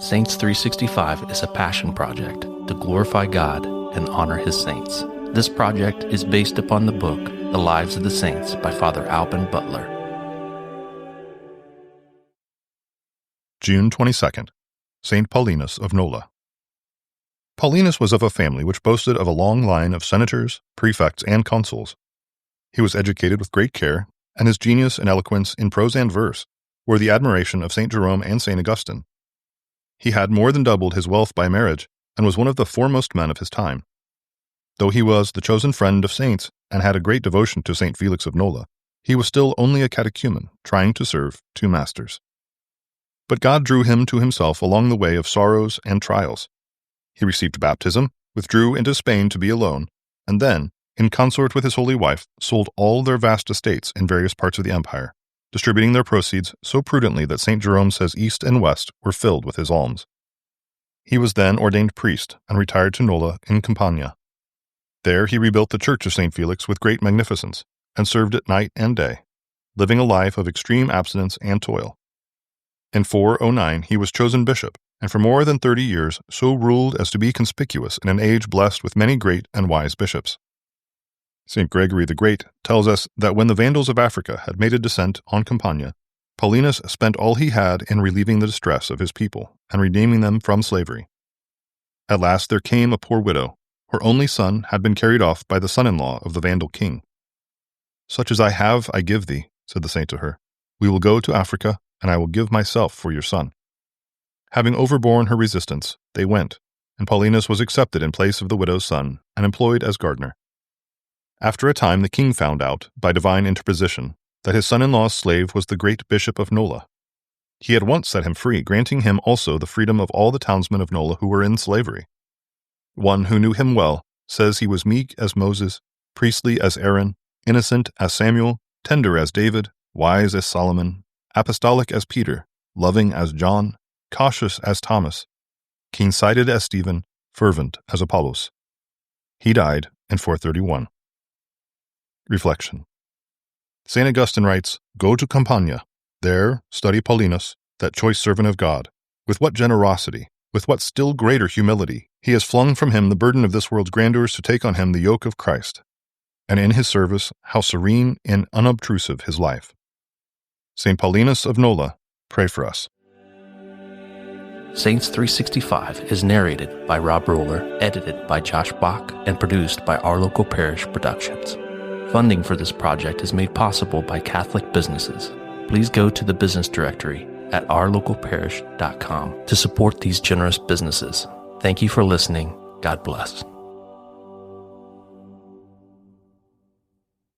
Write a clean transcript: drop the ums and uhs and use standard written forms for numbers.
Saints 365 is a passion project to glorify God and honor His saints. This project is based upon the book, The Lives of the Saints by Father Alban Butler. June 22nd, St. Paulinus of Nola. Paulinus was of a family which boasted of a long line of senators, prefects, and consuls. He was educated with great care, and his genius and eloquence in prose and verse were the admiration of St. Jerome and St. Augustine. He had more than doubled his wealth by marriage, and was one of the foremost men of his time. Though he was the chosen friend of saints and had a great devotion to St. Felix of Nola, he was still only a catechumen trying to serve two masters. But God drew him to himself along the way of sorrows and trials. He received baptism, withdrew into Spain to be alone, and then, in consort with his holy wife, sold all their vast estates in various parts of the empire, distributing their proceeds so prudently that St. Jerome says east and west were filled with his alms. He was then ordained priest and retired to Nola in Campania. There he rebuilt the church of St. Felix with great magnificence, and served it night and day, living a life of extreme abstinence and toil. In 409 he was chosen bishop, and for more than 30 years so ruled as to be conspicuous in an age blessed with many great and wise bishops. St. Gregory the Great tells us that when the Vandals of Africa had made a descent on Campania, Paulinus spent all he had in relieving the distress of his people and redeeming them from slavery. At last there came a poor widow. Her only son had been carried off by the son-in-law of the Vandal king. "Such as I have I give thee," said the saint to her. "We will go to Africa, and I will give myself for your son." Having overborne her resistance, they went, and Paulinus was accepted in place of the widow's son and employed as gardener. After a time the king found out, by divine interposition, that his son-in-law's slave was the great bishop of Nola. He at once set him free, granting him also the freedom of all the townsmen of Nola who were in slavery. One who knew him well says he was meek as Moses, priestly as Aaron, innocent as Samuel, tender as David, wise as Solomon, apostolic as Peter, loving as John, cautious as Thomas, keen-sighted as Stephen, fervent as Apollos. He died in 431. Reflection. St. Augustine writes, "Go to Campania. There study Paulinus, that choice servant of God. With what generosity, with what still greater humility, he has flung from him the burden of this world's grandeurs to take on him the yoke of Christ. And in his service, how serene and unobtrusive his life. St. Paulinus of Nola, pray for us." Saints 365 is narrated by Rob Roller, edited by Josh Bach, and produced by Our Local Parish Productions. Funding for this project is made possible by Catholic businesses. Please go to the business directory at ourlocalparish.com to support these generous businesses. Thank you for listening. God bless.